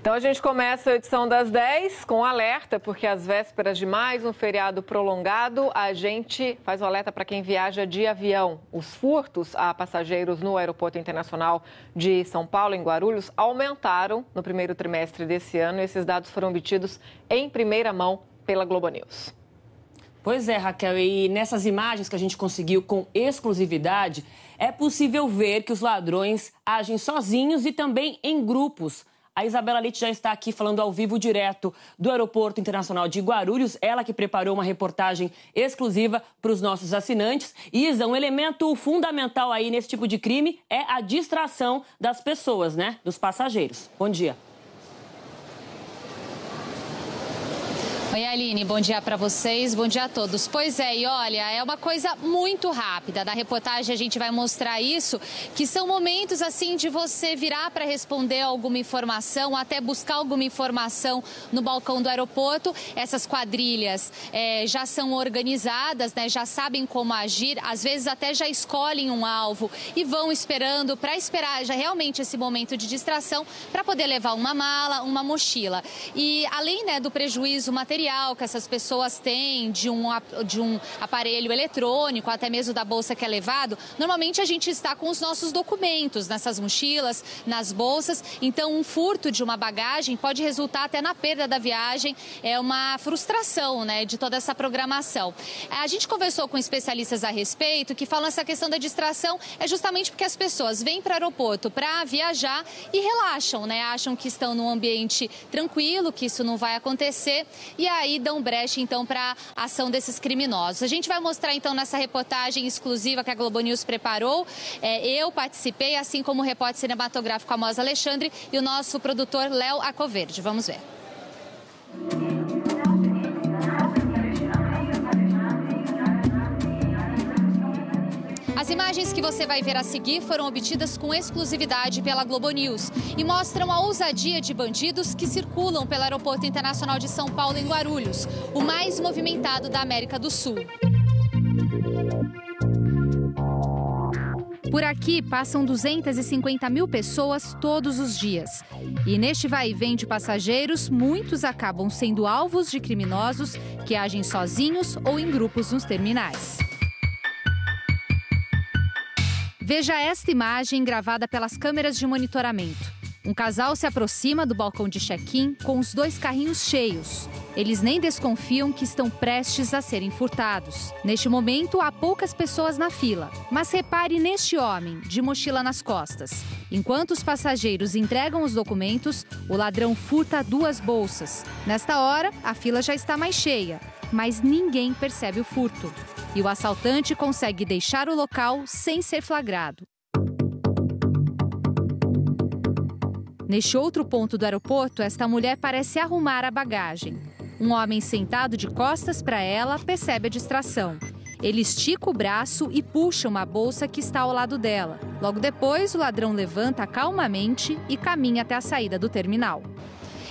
Então a gente começa a edição das 10 com alerta, porque às vésperas de mais um feriado prolongado, a gente faz o alerta para quem viaja de avião. Os furtos a passageiros no Aeroporto Internacional de São Paulo, em Guarulhos, aumentaram no primeiro trimestre desse ano. Esses dados foram obtidos em primeira mão pela Globo News. Pois é, Raquel, e nessas imagens que a gente conseguiu com exclusividade, é possível ver que os ladrões agem sozinhos e também em grupos. A Isabela Leite já está aqui falando ao vivo direto do Aeroporto Internacional de Guarulhos. Ela que preparou uma reportagem exclusiva para os nossos assinantes. Isa, um elemento fundamental aí nesse tipo de crime é a distração das pessoas, né? Dos passageiros. Bom dia. Oi, Aline, bom dia para vocês, bom dia a todos. Pois é, e olha, é uma coisa muito rápida. Na reportagem a gente vai mostrar isso, que são momentos assim de você virar para responder alguma informação, até buscar alguma informação no balcão do aeroporto. Essas quadrilhas já são organizadas, né? Já sabem como agir, às vezes até já escolhem um alvo e vão esperando para esperar já realmente esse momento de distração para poder levar uma mala, uma mochila. E além, né, do prejuízo material que essas pessoas têm de um aparelho eletrônico, até mesmo da bolsa que é levado, normalmente a gente está com os nossos documentos nessas mochilas, nas bolsas, então um furto de uma bagagem pode resultar até na perda da viagem, é uma frustração, né, de toda essa programação. A gente conversou com especialistas a respeito que falam essa questão da distração é justamente porque as pessoas vêm para o aeroporto para viajar e relaxam, né, acham que estão num ambiente tranquilo, que isso não vai acontecer e aí dão brecha, então, para a ação desses criminosos. A gente vai mostrar, então, nessa reportagem exclusiva que a Globo News preparou. Eu participei, assim como o repórter cinematográfico Amos Alexandre e o nosso produtor Léo Acoverde. Vamos ver. As imagens que você vai ver a seguir foram obtidas com exclusividade pela Globo News e mostram a ousadia de bandidos que circulam pelo Aeroporto Internacional de São Paulo, em Guarulhos, o mais movimentado da América do Sul. Por aqui passam 250 mil pessoas todos os dias. E neste vai e vem de passageiros, muitos acabam sendo alvos de criminosos que agem sozinhos ou em grupos nos terminais. Veja esta imagem gravada pelas câmeras de monitoramento. Um casal se aproxima do balcão de check-in com os dois carrinhos cheios. Eles nem desconfiam que estão prestes a serem furtados. Neste momento, há poucas pessoas na fila. Mas repare neste homem, de mochila nas costas. Enquanto os passageiros entregam os documentos, o ladrão furta 2 bolsas. Nesta hora, a fila já está mais cheia, mas ninguém percebe o furto. E o assaltante consegue deixar o local sem ser flagrado. Neste outro ponto do aeroporto, esta mulher parece arrumar a bagagem. Um homem sentado de costas para ela percebe a distração. Ele estica o braço e puxa uma bolsa que está ao lado dela. Logo depois, o ladrão levanta calmamente e caminha até a saída do terminal.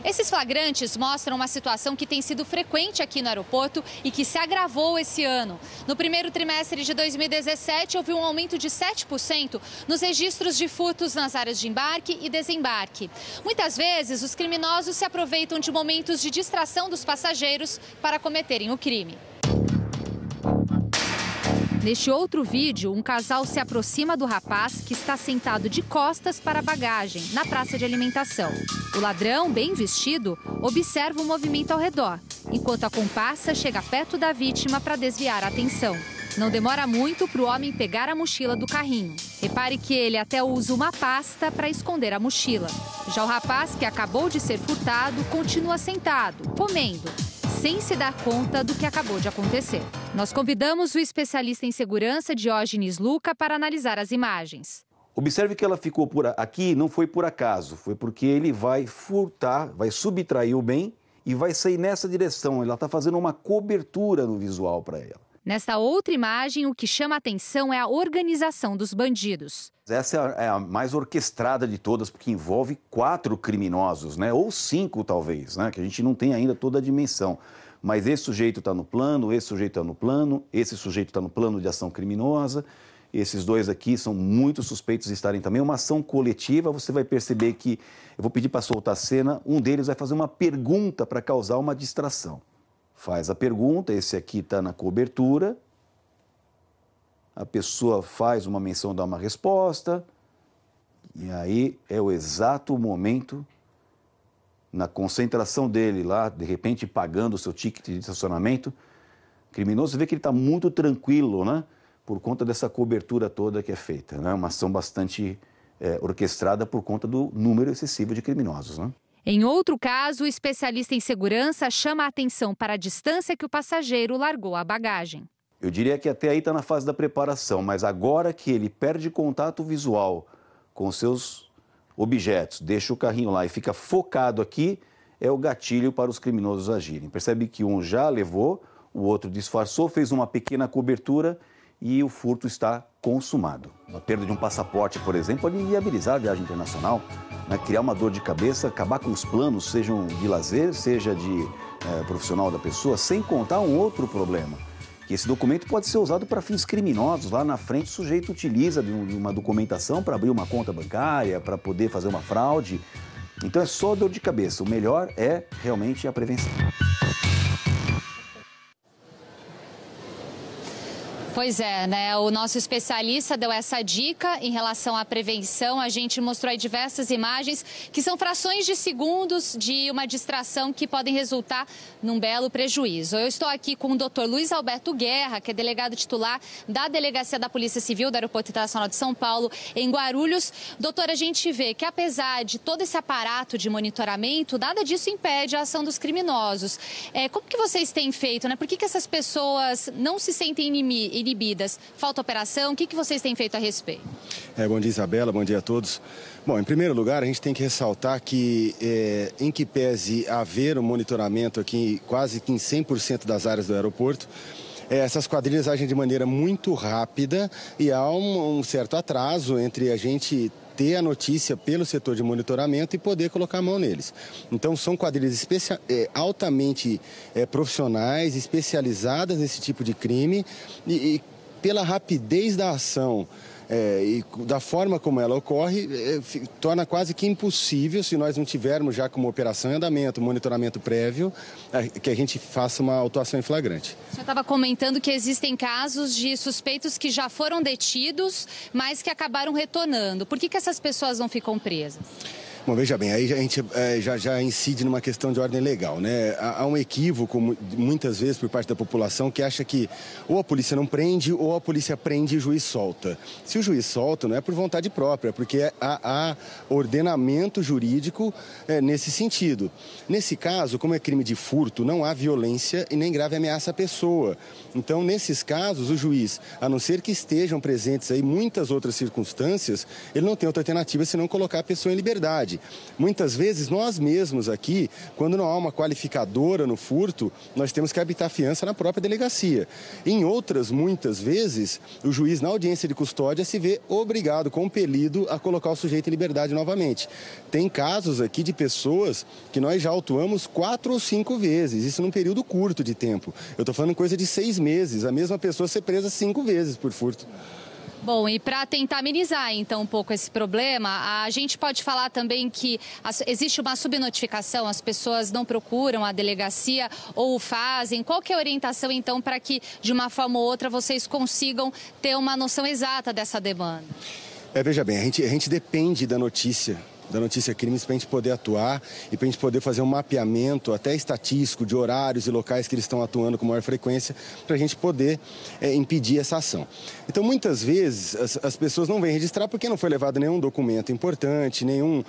Esses flagrantes mostram uma situação que tem sido frequente aqui no aeroporto e que se agravou esse ano. No primeiro trimestre de 2017, houve um aumento de 7% nos registros de furtos nas áreas de embarque e desembarque. Muitas vezes, os criminosos se aproveitam de momentos de distração dos passageiros para cometerem o crime. Neste outro vídeo, um casal se aproxima do rapaz que está sentado de costas para a bagagem, na praça de alimentação. O ladrão, bem vestido, observa o movimento ao redor, enquanto a comparsa chega perto da vítima para desviar a atenção. Não demora muito para o homem pegar a mochila do carrinho. Repare que ele até usa uma pasta para esconder a mochila. Já o rapaz, que acabou de ser furtado, continua sentado, comendo, sem se dar conta do que acabou de acontecer. Nós convidamos o especialista em segurança Diógenes Luca para analisar as imagens. Observe que ela ficou por aqui, não foi por acaso, foi porque ele vai furtar, vai subtrair o bem e vai sair nessa direção. Ela está fazendo uma cobertura no visual para ela. Nesta outra imagem, o que chama a atenção é a organização dos bandidos. Essa é a mais orquestrada de todas, porque envolve 4 criminosos, né? Ou 5 talvez, né? Que a gente não tem ainda toda a dimensão. Mas esse sujeito está no plano, esse sujeito está no plano, esse sujeito está no plano de ação criminosa. Esses dois aqui são muito suspeitos de estarem também. Uma ação coletiva, você vai perceber que, eu vou pedir para soltar a cena, um deles vai fazer uma pergunta para causar uma distração. Faz a pergunta, esse aqui está na cobertura, a pessoa faz uma menção, dá uma resposta, e aí é o exato momento, na concentração dele lá, de repente pagando o seu ticket de estacionamento, o criminoso vê que ele está muito tranquilo, né? Por conta dessa cobertura toda que é feita, né? Uma ação bastante orquestrada por conta do número excessivo de criminosos, né? Em outro caso, o especialista em segurança chama a atenção para a distância que o passageiro largou a bagagem. Eu diria que até aí está na fase da preparação, mas agora que ele perde contato visual com seus objetos, deixa o carrinho lá e fica focado aqui, é o gatilho para os criminosos agirem. Percebe que um já levou, o outro disfarçou, fez uma pequena cobertura e o furto está consumado. A perda de um passaporte, por exemplo, pode inviabilizar a viagem internacional, né? Criar uma dor de cabeça, acabar com os planos, sejam de lazer, seja de profissional da pessoa, sem contar um outro problema, que esse documento pode ser usado para fins criminosos. Lá na frente, o sujeito utiliza de uma documentação para abrir uma conta bancária, para poder fazer uma fraude. Então é só dor de cabeça. O melhor é realmente a prevenção. Pois é, né? O nosso especialista deu essa dica em relação à prevenção. A gente mostrou aí diversas imagens que são frações de segundos de uma distração que podem resultar num belo prejuízo. Eu estou aqui com o Dr. Luiz Alberto Guerra, que é delegado titular da Delegacia da Polícia Civil do Aeroporto Internacional de São Paulo, em Guarulhos. Doutor, a gente vê que apesar de todo esse aparato de monitoramento, nada disso impede a ação dos criminosos. Como que vocês têm feito, né? Por que essas pessoas não se sentem inibidas? Falta operação? O que vocês têm feito a respeito? Bom dia, Isabela. Bom dia a todos. Bom, em primeiro lugar, a gente tem que ressaltar que, em que pese haver um monitoramento aqui quase que em 100% das áreas do aeroporto, essas quadrilhas agem de maneira muito rápida e há um certo atraso entre a gente ter a notícia pelo setor de monitoramento e poder colocar a mão neles. Então, são quadrilhas altamente profissionais, especializadas nesse tipo de crime e pela rapidez da ação e da forma como ela ocorre, torna quase que impossível, se nós não tivermos já como operação em andamento, monitoramento prévio, que a gente faça uma autuação em flagrante. O senhor estava comentando que existem casos de suspeitos que já foram detidos, mas que acabaram retornando. Por que essas pessoas não ficam presas? Bom, veja bem, aí a gente já incide numa questão de ordem legal, né? Há um equívoco, muitas vezes, por parte da população, que acha que ou a polícia não prende ou a polícia prende e o juiz solta. Se o juiz solta, não é por vontade própria, porque há ordenamento jurídico nesse sentido. Nesse caso, como é crime de furto, não há violência e nem grave ameaça à pessoa. Então, nesses casos, o juiz, a não ser que estejam presentes aí muitas outras circunstâncias, ele não tem outra alternativa senão colocar a pessoa em liberdade. Muitas vezes, nós mesmos aqui, quando não há uma qualificadora no furto, nós temos que habitar fiança na própria delegacia. Em outras, muitas vezes, o juiz, na audiência de custódia, se vê obrigado, compelido a colocar o sujeito em liberdade novamente. Tem casos aqui de pessoas que nós já autuamos 4 ou 5 vezes, isso num período curto de tempo. Eu estou falando coisa de 6 meses, a mesma pessoa ser presa 5 vezes por furto. Bom, e para tentar amenizar, então, um pouco esse problema, a gente pode falar também que existe uma subnotificação, as pessoas não procuram a delegacia ou o fazem. Qual que é a orientação, então, para que, de uma forma ou outra, vocês consigam ter uma noção exata dessa demanda? Veja bem, a gente depende da notícia crimes para a gente poder atuar e para a gente poder fazer um mapeamento até estatístico de horários e locais que eles estão atuando com maior frequência para a gente poder impedir essa ação. Então, muitas vezes, as pessoas não vêm registrar porque não foi levado nenhum documento importante, nenhum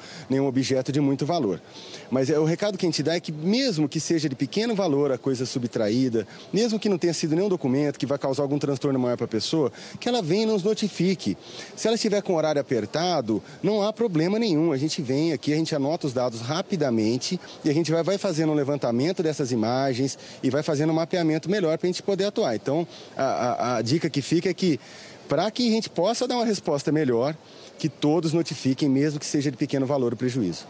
objeto de muito valor. Mas o recado que a gente dá é que mesmo que seja de pequeno valor a coisa subtraída, mesmo que não tenha sido nenhum documento que vai causar algum transtorno maior para a pessoa, que ela venha e nos notifique. Se ela estiver com o horário apertado, não há problema nenhum. A gente vem aqui, a gente anota os dados rapidamente e a gente vai fazendo um levantamento dessas imagens e vai fazendo um mapeamento melhor para a gente poder atuar. Então, a dica que fica é que, para que a gente possa dar uma resposta melhor, que todos notifiquem, mesmo que seja de pequeno valor o prejuízo.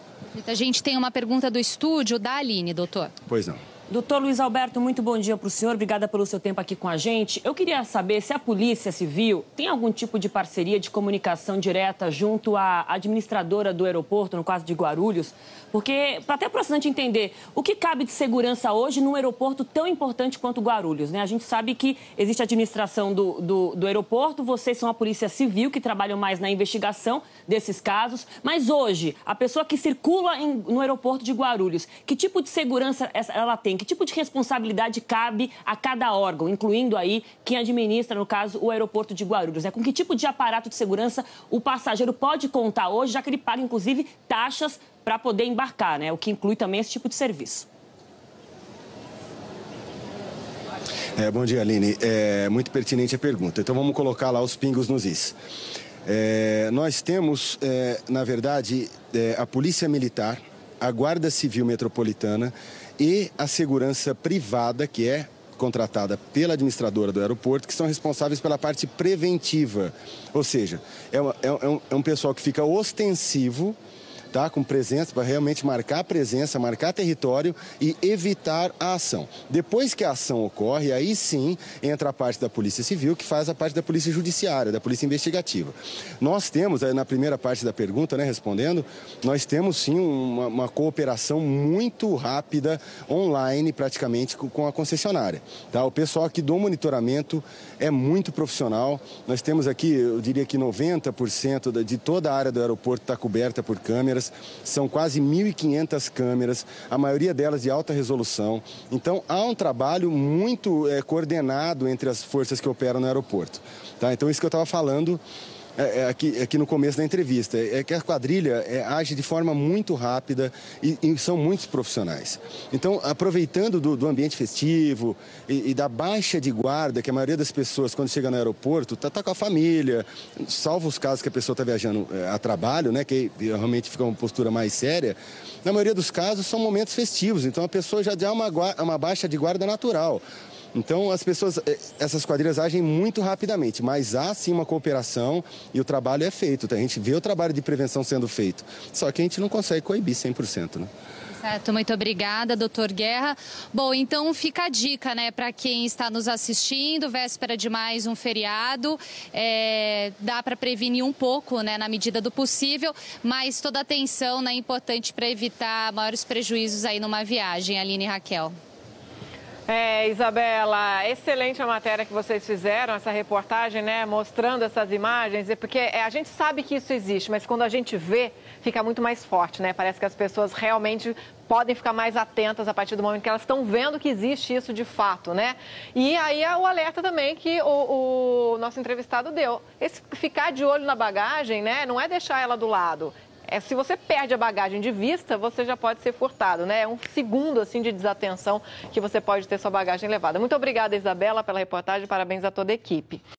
A gente tem uma pergunta do estúdio da Aline, doutor. Pois não. Doutor Luiz Alberto, muito bom dia para o senhor. Obrigada pelo seu tempo aqui com a gente. Eu queria saber se a Polícia Civil tem algum tipo de parceria de comunicação direta junto à administradora do aeroporto, no caso de Guarulhos, porque, até para o assinante entender, o que cabe de segurança hoje num aeroporto tão importante quanto Guarulhos, né? A gente sabe que existe a administração do aeroporto, vocês são a Polícia Civil, que trabalham mais na investigação desses casos, mas hoje, a pessoa que circula no aeroporto de Guarulhos, que tipo de segurança ela tem? Que tipo de responsabilidade cabe a cada órgão, incluindo aí quem administra, no caso, o aeroporto de Guarulhos? Com que tipo de aparato de segurança o passageiro pode contar hoje, já que ele paga, inclusive, taxas para poder embarcar, né? O que inclui também esse tipo de serviço. Bom dia, Aline. É muito pertinente a pergunta. Então, vamos colocar lá os pingos nos is. Nós temos, na verdade, a Polícia Militar, a Guarda Civil Metropolitana e a segurança privada, que é contratada pela administradora do aeroporto, que são responsáveis pela parte preventiva. Ou seja, é um pessoal que fica ostensivo, tá, com presença, para realmente marcar a presença, marcar território e evitar a ação. Depois que a ação ocorre, aí sim entra a parte da Polícia Civil, que faz a parte da Polícia Judiciária, da Polícia Investigativa. Nós temos, na primeira parte da pergunta, né, respondendo, nós temos sim uma cooperação muito rápida, online praticamente, com a concessionária. Tá? O pessoal aqui do monitoramento é muito profissional. Nós temos aqui, eu diria que 90% de toda a área do aeroporto está coberta por câmeras. São quase 1.500 câmeras, a maioria delas de alta resolução. Então, há um trabalho muito coordenado entre as forças que operam no aeroporto. Tá? Então, isso que eu estava falando aqui no começo da entrevista, é que a quadrilha age de forma muito rápida e são muitos profissionais. Então, aproveitando do ambiente festivo e da baixa de guarda, que a maioria das pessoas, quando chega no aeroporto, tá com a família, salvo os casos que a pessoa está viajando a trabalho, né, que realmente fica uma postura mais séria, na maioria dos casos são momentos festivos, então a pessoa já dá uma baixa de guarda natural. Então, essas quadrilhas agem muito rapidamente, mas há sim uma cooperação e o trabalho é feito. Tá? A gente vê o trabalho de prevenção sendo feito, só que a gente não consegue coibir 100%, né? Certo, muito obrigada, doutor Guerra. Bom, então fica a dica, né, para quem está nos assistindo, véspera de mais um feriado, dá para prevenir um pouco, né, na medida do possível, mas toda atenção, né, é importante para evitar maiores prejuízos aí numa viagem, Aline e Raquel. Isabela, excelente a matéria que vocês fizeram, essa reportagem, né, mostrando essas imagens, porque a gente sabe que isso existe, mas quando a gente vê, fica muito mais forte, né? Parece que as pessoas realmente podem ficar mais atentas a partir do momento que elas estão vendo que existe isso de fato, né? E aí é o alerta também que o nosso entrevistado deu. Esse ficar de olho na bagagem, né, não é deixar ela do lado. Se você perde a bagagem de vista, você já pode ser furtado, né? É um segundo, assim, de desatenção que você pode ter sua bagagem levada. Muito obrigada, Isabela, pela reportagem. Parabéns a toda a equipe.